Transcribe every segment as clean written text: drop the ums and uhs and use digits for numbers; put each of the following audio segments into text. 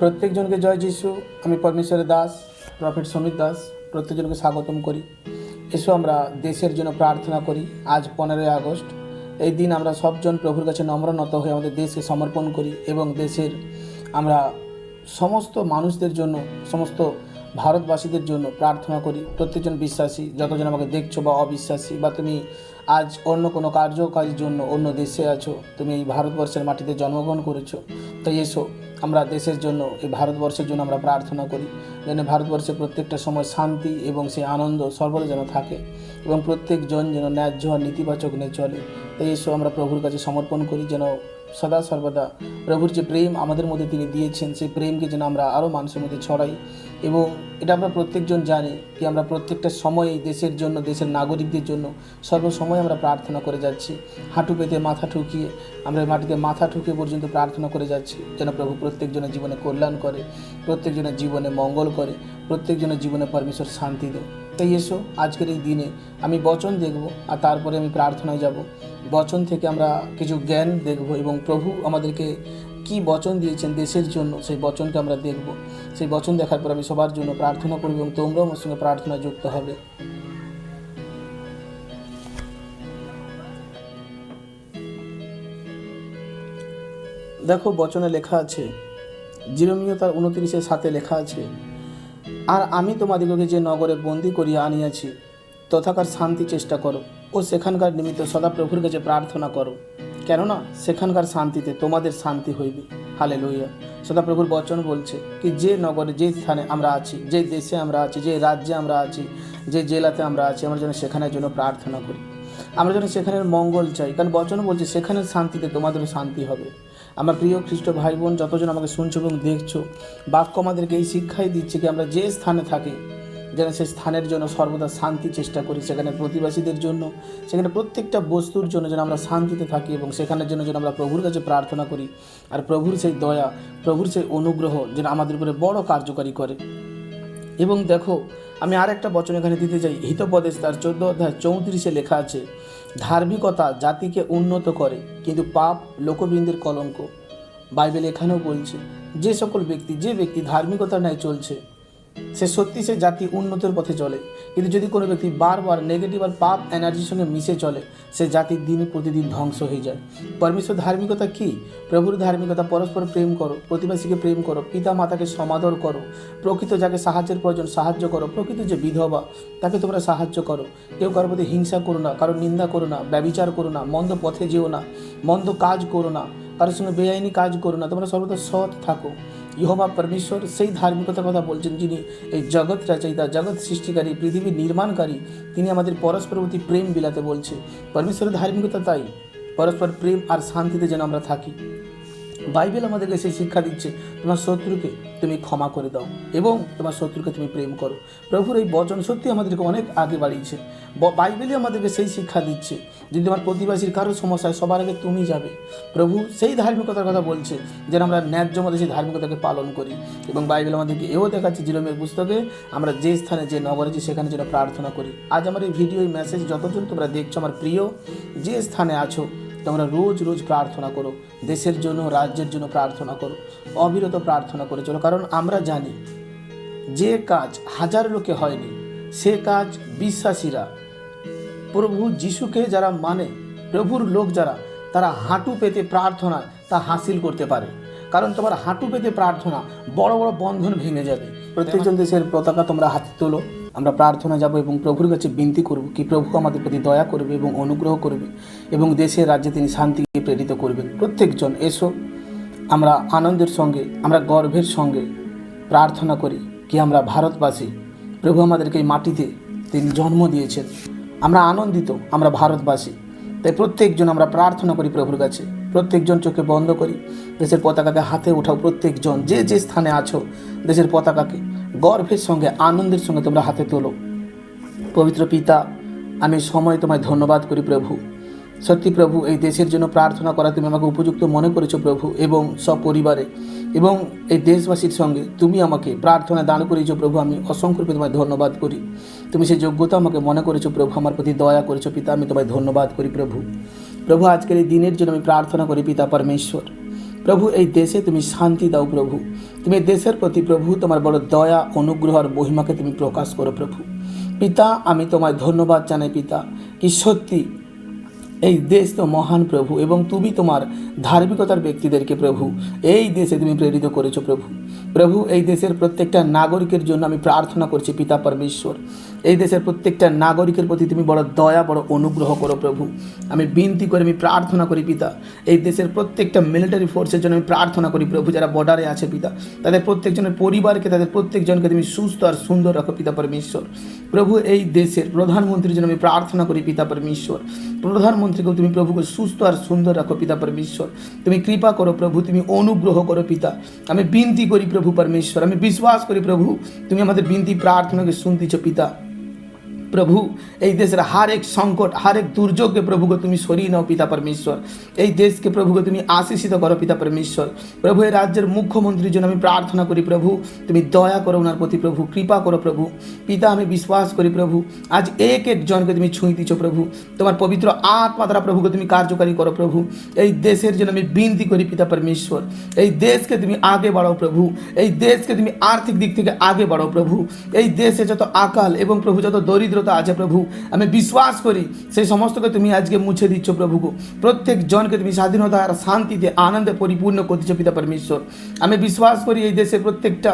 প্রত্যেকজনকে জয় যিশু। আমি পরমেশ্বরের দাস প্রফেট সমীর দাস প্রত্যেকজনকে স্বাগতম করি। এসো আমরা দেশের জন্য প্রার্থনা করি। আজ 15ই আগস্ট, এই দিন আমরা সবজন প্রভুর কাছে নম্রনত হয়ে আমাদের দেশকে সমর্পণ করি এবং দেশের আমরা সমস্ত মানুষদের জন্য, সমস্ত ভারতবাসীদের জন্য প্রার্থনা করি। প্রত্যেকজন বিশ্বাসী, যতজন আমাকে দেখছো বা অবিশ্বাসী, বা তুমি আজ অন্য কোনো কার্যকারীর জন্য অন্য দেশে আছো, তুমি এই ভারতবর্ষের মাটিতে জন্মগ্রহণ করেছো, তাই এসো আমরা দেশের জন্য, এই ভারতবর্ষের জন্য আমরা প্রার্থনা করি যেন ভারতবর্ষে প্রত্যেকটা সময় শান্তি এবং সেই আনন্দ সর্বদা যেন থাকে এবং প্রত্যেকজন যেন ন্যায্য আর নেতিবাচক নিয়ে চলে। তাই এসো আমরা প্রভুর কাছে সমর্পণ করি যেন সদা সর্বদা প্রভুর যে প্রেম আমাদের মধ্যে তিনি দিয়েছেন, সেই প্রেমকে যেন আমরা আরও মানুষের মধ্যে ছড়াই। এবং এটা আমরা প্রত্যেকজন জানি কি আমরা প্রত্যেকটা সময় দেশের জন্য, দেশের নাগরিকদের জন্য সর্বসময় আমরা প্রার্থনা করে যাচ্ছি। হাঁটু পেতে মাথা ঠুকিয়ে আমরা মাটিতে মাথা ঠুকিয়ে পর্যন্ত প্রার্থনা করে যাচ্ছি যেন প্রভু প্রত্যেকজনের জীবনে কল্যাণ করে, প্রত্যেকজনের জীবনে মঙ্গল করে, প্রত্যেকজনের জীবনে পরমেশ্বর শান্তি দেয়। তাই এসো আজকের এই দিনে আমি বচন দেখব আর তারপরে আমি প্রার্থনায় যাব। বচন থেকে আমরা কিছু জ্ঞান দেখব এবং প্রভু আমাদেরকে কি বচন দিয়েছেন দেশের জন্য, সেই বচনকে আমরা দেখব। সেই বচন দেখার পর আমি সবার জন্য প্রার্থনা করব এবং তোমরাও আমার সঙ্গে প্রার্থনা যুক্ত হবে। দেখো বচনে লেখা আছে, জিরমীয় তার 29:7 লেখা আছে, আর আমি তোমাদিগকে যে নগরে বন্দি করিয়া আনিয়াছি তথাকার শান্তি চেষ্টা করো ও সেখানকার নিমিত্ত সদা প্রভুর কাছে প্রার্থনা করো, কেননা সেখানকার শান্তিতে তোমাদের শান্তি হইবে। হালেলুয়া। সদা প্রভুর বচন বলছে কি যে নগরে, যে স্থানে আমরা আছি, যে দেশে আমরা আছি, যে রাজ্যে আমরা আছি, যে জেলাতে আমরা আছি, আমরা যেন সেখানের জন্য প্রার্থনা করি, আমরা যেন সেখানের মঙ্গল চাই, কারণ বচন বলছে সেখানের শান্তিতে তোমাদেরও শান্তি হবে। আমার প্রিয় খ্রিস্ট ভাই বোন যতজন আমাকে শুনছো এবং দেখছো, বাক্য আমাদেরকে এই শিক্ষাই দিচ্ছে কি আমরা যে স্থানে থাকি যেন সেই স্থানের জন্য সর্বদা শান্তি চেষ্টা করি, সেখানে প্রতিবাসীদের জন্য, সেখানে প্রত্যেকটা বস্তুর জন্য যেন আমরা শান্তিতে থাকি এবং সেখানের জন্য যেন আমরা প্রভুর কাছে প্রার্থনা করি। আর প্রভুর সেই দয়া, প্রভুর সেই অনুগ্রহ যেন আমাদের উপরে বড় কার্যকারী করে। এবং দেখো আমি আর একটা বচন এখানে দিতে চাই, হিতোপদেশ তার 14:34 লেখা আছে, ধার্মিকতা জাতিকে উন্নত করে কিন্তু পাপ লোকবৃন্দের কলঙ্ক। বাইবেল এখানেও বলছে যে সকল ব্যক্তি, যে ব্যক্তি ধার্মিকতার ন্যায় চলছে সে সত্যি সে জাতি উন্নতির পথে চলে, কিন্তু যদি কোনো ব্যক্তি বারবার নেগেটিভ আর পাপ এনার্জির সঙ্গে মিশে চলে সে জাতির দিন প্রতিদিন ধ্বংস হয়ে যায়। পরমেশ্বর ধার্মিকতা কি? প্রভুর ধার্মিকতা পরস্পর প্রেম করো, প্রতিবেশীকে প্রেম করো, পিতা মাতাকে সমাদর করো, প্রকৃত যাকে সাহায্যের প্রয়োজন সাহায্য করো, প্রকৃত যে বিধবা তাকে তোমরা সাহায্য করো, কেউ কারোর প্রতি হিংসা করো না, কারোর নিন্দা করো না, ব্যভিচার করো না, মন্দ পথে যেও না, মন্দ কাজ করো না, কারোর সঙ্গে বেআইনি কাজ করো না, তোমরা সর্বদা সৎ থাকো। ইহোবা পরমেশ্বর সেই ধার্মিকতার কথা বলছেন যিনি এই জগৎ রচয়িতা, জগৎ সৃষ্টিকারী, পৃথিবী নির্মাণকারী, তিনি আমাদের পরস্পর প্রতি প্রেম বিলাতে বলছে। পরমেশ্বরের ধার্মিকতা তাই পরস্পর প্রেম আর শান্তিতে যেন আমরা থাকি। বাইবেল আমাদেরকে সেই শিক্ষা দিচ্ছে, তোমার শত্রুকে তুমি ক্ষমা করে দাও এবং তোমার শত্রুকে তুমি প্রেম করো। প্রভুর এই বচন সত্যি আমাদেরকে অনেক আগে বাড়িয়েছে। বাইবেলই আমাদেরকে সেই শিক্ষা দিচ্ছে, যদি তোমার প্রতিবাসীর কারো সমস্যায় সবার আগে তুমি যাবে। প্রভু সেই ধার্মিকতার কথা বলছে যেন আমরা ন্যায্য মতো সেই ধার্মিকতাকে পালন করি। এবং বাইবেল আমাদেরকে এও দেখাচ্ছে জিরমীয় পুস্তকে আমরা যে স্থানে, যে নগরে আছি সেখানে যেন প্রার্থনা করি। আজ আমার এই ভিডিও, এই মেসেজ যতজন তোমরা দেখছো, আমার প্রিয় যে স্থানে আছো তোমরা রোজ রোজ প্রার্থনা করো, দেশের জন্য, রাজ্যের জন্য প্রার্থনা করো, অবিরত প্রার্থনা করে চলো। কারণ আমরা জানি যে কাজ হাজার লোকে হয়নি সে কাজ বিশ্বাসীরা, প্রভু যিশুকে যারা মানে, প্রভুর লোক যারা, তারা হাঁটু পেতে প্রার্থনা তা হাসিল করতে পারে। কারণ তোমার হাঁটু পেতে প্রার্থনা বড় বড় বন্ধন ভেঙে যাবে। প্রত্যেকজন দেশের পতাকা তোমরা হাতে তোলো, আমরা প্রার্থনা যাব এবং প্রভুর কাছে বিনতি করব কি প্রভু আমাদের প্রতি দয়া করবে এবং অনুগ্রহ করবে এবং দেশের রাজ্যে তিনি শান্তিকে প্রেরিত করবেন। প্রত্যেকজন এসো আমরা আনন্দের সঙ্গে, আমরা গর্বের সঙ্গে প্রার্থনা করি কি আমরা ভারতবাসী, প্রভু আমাদেরকে এই মাটিতে তিনি জন্ম দিয়েছেন, আমরা আনন্দিত, আমরা ভারতবাসী। তাই প্রত্যেকজন আমরা প্রার্থনা করি প্রভুর কাছে, প্রত্যেকজন চোখে বন্ধ করি, দেশের পতাকাকে হাতে উঠাও। প্রত্যেকজন যে যে স্থানে আছো দেশের পতাকাকে গর্বের সঙ্গে, আনন্দের সঙ্গে তোমরা হাতে তোলো। পবিত্র পিতা, আমি সময় তোমায় ধন্যবাদ করি প্রভু। সত্যি প্রভু এই দেশের জন্য প্রার্থনা করা তুমি আমাকে উপযুক্ত মনে করেছো প্রভু, এবং সপরিবারে এবং এই দেশবাসীর সঙ্গে তুমি আমাকে প্রার্থনা দান করেছো প্রভু। আমি অসংখ্য তোমায় ধন্যবাদ করি, তুমি সেই যোগ্যতা আমাকে মনে করেছো প্রভু, আমার প্রতি দয়া করেছো পিতা, আমি তোমায় ধন্যবাদ করি প্রভু। প্রভু আজকের এই দিনের জন্য আমি প্রার্থনা করি পিতা পরমেশ্বর, প্রভু এই দেশে তুমি শান্তি দাও প্রভু, তুমি এই দেশের প্রতি প্রভু তোমার বড় দয়া অনুগ্রহ আর মহিমাকে তুমি প্রকাশ করো প্রভু। পিতা আমি তোমায় ধন্যবাদ জানাই পিতা, কি সত্যি এই দেশ তো মহান প্রভু, এবং তুমি তোমার ধার্মিকতার ব্যক্তিদেরকে প্রভু এই দেশে তুমি প্রেরিত করেছো প্রভু। প্রভু এই দেশের প্রত্যেকটা নাগরিকের জন্য আমি প্রার্থনা করছি পিতা পরমেশ্বর, এই দেশের প্রত্যেকটা নাগরিকের প্রতি তুমি বড় দয়া বড় অনুগ্রহ করো প্রভু। আমি বিনতি করে আমি প্রার্থনা করি পিতা, এই দেশের প্রত্যেকটা মিলিটারি ফোর্সের জন্য আমি প্রার্থনা করি প্রভু, যারা বর্ডারে আছে পিতা, তাদের প্রত্যেকজনের পরিবারকে, তাদের প্রত্যেকজনকে তুমি সুস্থ আর সুন্দর রাখো পিতা পরমেশ্বর। প্রভু এই দেশের প্রধানমন্ত্রীর জন্য আমি প্রার্থনা করি পিতা পরমেশ্বর, প্রধানমন্ত্রীকেও তুমি প্রভুকে সুস্থ আর সুন্দর রাখো পিতা পরমেশ্বর। তুমি কৃপা করো প্রভু, তুমি অনুগ্রহ করো পিতা। আমি বিনতি করি প্রভু পরমেশ্বর, আমি বিশ্বাস করি প্রভু তুমি আমাদের বিনতি প্রার্থনাকে শুনতেছ পিতা। প্রভু এই দেশের হর এক সংকট হর এক দুর্যোগকে প্রভুকে তুমি সরিয়ে নাও পিতা পরমেশ্বর। এই দেশকে প্রভুকে তুমি আশীষিত করো পিতা পরমেশ্বর। প্রভু এই রাজ্যের মুখ্যমন্ত্রীর জন্য আমি প্রার্থনা করি প্রভু, তুমি দয়া করো ওনার প্রতি প্রভু, কৃপা করো প্রভু। পিতা আমি বিশ্বাস করি প্রভু আজ এক এক জনকে তুমি ছুঁই দিচ্ছ প্রভু, তোমার পবিত্র আত্মা দ্বারা প্রভুকে তুমি কার্যকারী করো প্রভু। এই দেশের জন্য আমি বিনতি করি পিতা পরমেশ্বর, এই দেশকে তুমি আগে বাড়াও প্রভু, এই দেশকে তুমি আর্থিক দিক থেকে আগে বাড়াও প্রভু। এই দেশে যত আকাল এবং প্রভু যত দরিদ্র আছে প্রভু, আমি বিশ্বাস করি সেই সমস্তকে তুমি আজকে মুছে দিচ্ছ প্রভু। প্রত্যেক জনকে তুমি স্বাধীনতা আর শান্তিতে আনন্দে পরিপূর্ণ করতেছ পিতা পরমেশ্বর। আমি বিশ্বাস করি এই দেশের প্রত্যেকটা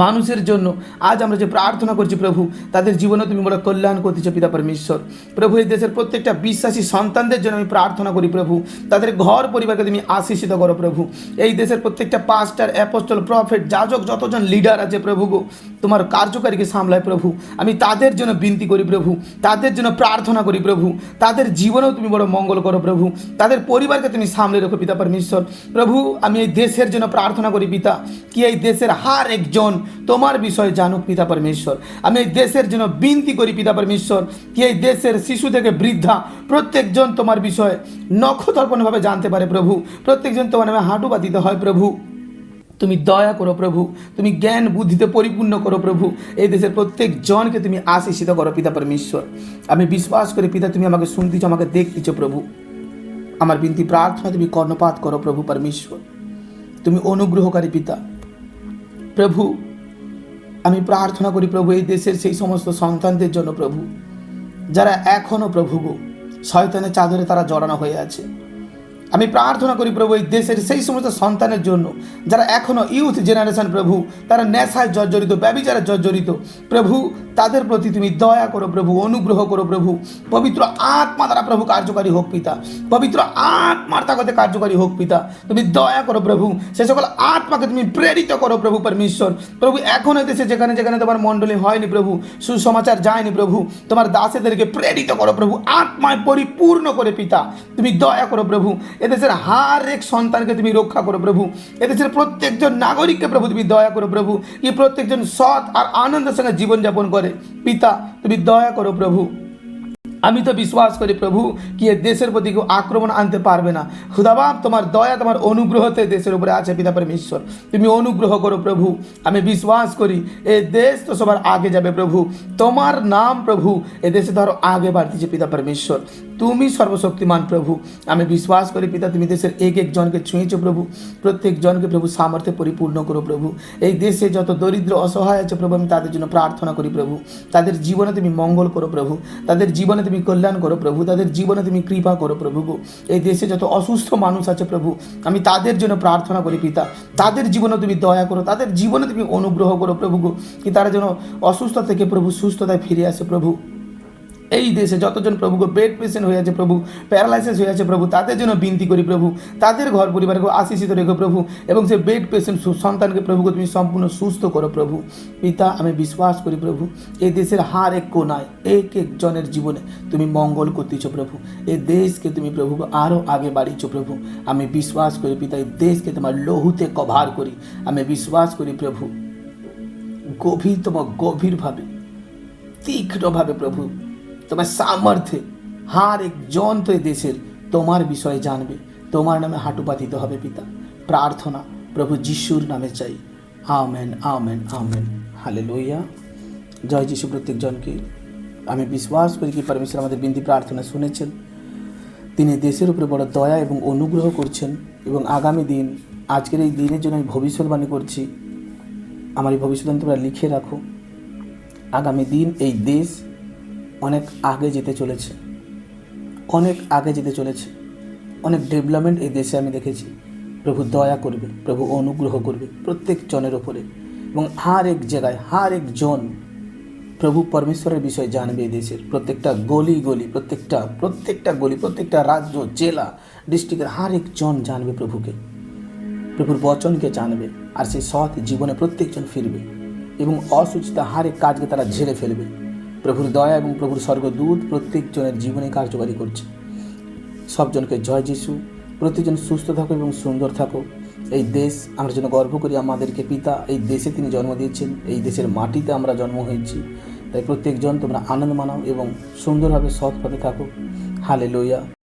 মানুষের জন্য আজ আমরা যে প্রার্থনা করছি প্রভু, তাদের জীবনে তুমি বড় কল্যাণ করতেছ পিতা পরমেশ্বর। প্রভু এই দেশের প্রত্যেকটা বিশ্বাসী সন্তানদের জন্য আমি প্রার্থনা করি প্রভু, তাদের ঘর পরিবারকে তুমি আশীষিত করো প্রভু। এই দেশের প্রত্যেকটা পাস্টার অ্যাপোস্টল প্রফেট যাজক যতজন লিডার আছে প্রভু গো, তোমার কার্যকারীকে সামলায় প্রভু। আমি তাদের জন্য বিনতি করি প্রভু, তাদের জন্য প্রার্থনা করি প্রভু, তাদের জীবনেও তুমি বড় মঙ্গল করো প্রভু, তাদের পরিবারকে তুমি সামলে রাখো পিতা পরমেশ্বর। প্রভু আমি এই দেশের জন্য প্রার্থনা করি পিতা, কি এই দেশের হর একজন তোমার বিষয়ে জানুক পিতা পরমেশ্বর। আমি এই দেশের জন্য বিনতি করি পিতা পরমেশ্বর, কি এই দেশের শিশু থেকে বৃদ্ধা প্রত্যেকজন তোমার বিষয়ে নক্ষত্রপণভাবে জানতে পারে প্রভু, প্রত্যেকজন তোমার নামে হাঁটু পাতিতে হয় প্রভু। তুমি দয়া করো প্রভু, তুমি জ্ঞান বুদ্ধিতে পরিপূর্ণ করো প্রভু। এই দেশের প্রত্যেক জনকে তুমি আশীষিত করো পিতা পরমেশ্বর। আমি বিশ্বাস করি পিতা তুমি আমাকে শুনতেছ, আমাকে দেখতেছ প্রভু। আমার বিনতি প্রার্থনা তুমি কর্ণপাত করো প্রভু পরমেশ্বর, তুমি অনুগ্রহকারী পিতা। প্রভু আমি প্রার্থনা করি প্রভু এই দেশের সেই সমস্ত সন্তানদের জন্য প্রভু, যারা এখনও প্রভু গো শয়তানের চাদরে তারা জড়ানো হয়ে আছে। আমি প্রার্থনা করি প্রভু এই দেশের সেই সমস্ত সন্তানের জন্য যারা এখনও ইউথ জেনারেশন প্রভু, তারা নেশায় জর্জরিত, ব্যভিচারে জর্জরিত প্রভু, তাদের প্রতি তুমি দয়া করো প্রভু, অনুগ্রহ করো প্রভু। পবিত্র আত্মা দ্বারা প্রভু কার্যকারী হোক পিতা, পবিত্র আত্মার তাগতে কার্যকারী হোক পিতা। তুমি দয়া করো প্রভু, সে সকল আত্মাকে তুমি প্রেরিত করো প্রভু পরমেশ্বর। প্রভু এখন এই দেশে যেখানে যেখানে তোমার মণ্ডলী হয়নি প্রভু, সুসমাচার যায়নি প্রভু, তোমার দাসেদেরকে প্রেরিত করো প্রভু, আত্মায় পরিপূর্ণ করে পিতা তুমি দয়া করো প্রভু। এদেশের হর এক সন্তানকে তুমি রক্ষা করো প্রভু, এদেশের প্রত্যেকজন নাগরিককে প্রভু তুমি দয়া করো প্রভু, কি প্রত্যেকজন সৎ আর আনন্দের সঙ্গে জীবনযাপন করে পিতা তুমি দয়া করো প্রভু। আমি তো বিশ্বাস করি প্রভু কি এ দেশের প্রতি কেউ আক্রমণ আনতে পারবে না। খুদাবাব তোমার দয়া তোমার অনুগ্রহতে দেশের উপরে আছে পিতা পরমেশ্বর, তুমি অনুগ্রহ করো প্রভু। আমি বিশ্বাস করি এ দেশ তো সবার আগে যাবে প্রভু, তোমার নাম প্রভু এ দেশে ধরো আগে বাড়তেছে পিতা পরমেশ্বর। তুমি সর্বশক্তিমান প্রভু, আমি বিশ্বাস করি পিতা তুমি দেশের এক এক জনকে ছুঁয়েছো প্রভু, প্রত্যেক জনকে প্রভু সামর্থ্যে পরিপূর্ণ করো প্রভু। এই দেশে যত দরিদ্র অসহায় আছে প্রভু, আমি তাদের জন্য প্রার্থনা করি প্রভু, তাদের জীবনে তুমি মঙ্গল করো প্রভু, তাদের জীবনে তুমি কল্যাণ করো প্রভু, তাদের জীবনে তুমি কৃপা করো প্রভু। এই দেশে যত অসুস্থ মানুষ আছে প্রভু, আমি তাদের জন্য প্রার্থনা করি পিতা, তাদের জীবনে তুমি দয়া করো, তাদের জীবনে তুমি অনুগ্রহ করো প্রভু, কি তারা যেন অসুস্থ থেকে প্রভু সুস্থতায় ফিরে আসে প্রভু। এই দেশে যতজন প্রভু বেড পেশেন্ট হয়ে আছে প্রভু, প্যারালাইসিস হয়ে আছে প্রভু, তাদের জন্য বিনতি করি প্রভু, তাদের ঘর পরিবারকে আশীষিত রেখো প্রভু, এবং সেই বেড পেশেন্ট সন্তানকে প্রভুকে তুমি সম্পূর্ণ সুস্থ করো প্রভু। পিতা আমি বিশ্বাস করি প্রভু এই দেশের হর এক কোনায় এক এক জনের জীবনে তুমি মঙ্গল করতেছ প্রভু, এই দেশকে তুমি প্রভু আরও আগে বাড়িয়েছ প্রভু। আমি বিশ্বাস করি পিতা এই দেশকে তোমার লহুতে কভার করি, আমি বিশ্বাস করি প্রভু গভীরভাবে তীক্ষ্ণভাবে প্রভু তোমার সামর্থ্যে হর একজন তো এই দেশের তোমার বিষয়ে জানবে, তোমার নামে হাঁটু পাতিতে হবে পিতা। প্রার্থনা প্রভু যিশুর নামে চাই, আমেন আমেন আমেন, হালেলুয়া। জয় যিশু। প্রত্যেকজনকে আমি বিশ্বাস করি কি পরমেশ্বর আমাদের বিনতি প্রার্থনা শুনেছেন, তিনি দেশের উপরে বড় দয়া এবং অনুগ্রহ করছেন। এবং আগামী দিন, আজকের এই দিনের জন্য আমি ভবিষ্যৎবাণী করছি। আমার এই ভবিষ্যৎবাণী তোমরা লিখে রাখো। আগামী দিন এই দেশ অনেক আগে যেতে চলেছে, অনেক আগে যেতে চলেছে। অনেক ডেভেলপমেন্ট এই দেশে আমি দেখেছি। প্রভু দয়া করবে, প্রভু অনুগ্রহ করবে প্রত্যেক জনের ওপরে, এবং হার এক জায়গায় হার এক জন প্রভু পরমেশ্বরের বিষয়ে জানবে। এই দেশের প্রত্যেকটা গলি গলি, প্রত্যেকটা গলি, প্রত্যেকটা রাজ্য, জেলা, ডিস্ট্রিক্টের হার একজন জানবে প্রভুকে, প্রভুর বচনকে জানবে। আর সেই সৎ জীবনে প্রত্যেকজন ফিরবে এবং অসুচিতা হার এক কাজকে তারা ঝেড়ে ফেলবে। প্রভুর দয়া এবং প্রভুর স্বর্গদূত প্রত্যেকজনের জীবনে কার্যকারী করছে। সবজনকে জয় যিশু। প্রত্যেকজন সুস্থ থাকো এবং সুন্দর থাকো। এই দেশ আমরা যেন গর্ব করি, আমাদেরকে পিতা এই দেশে তিনি জন্ম দিয়েছেন, এই দেশের মাটিতে আমরা জন্ম হয়েছি। তাই প্রত্যেকজন তোমরা আনন্দ মানাও এবং সুন্দরভাবে সৎভাবে থাকো। হালেলুয়া।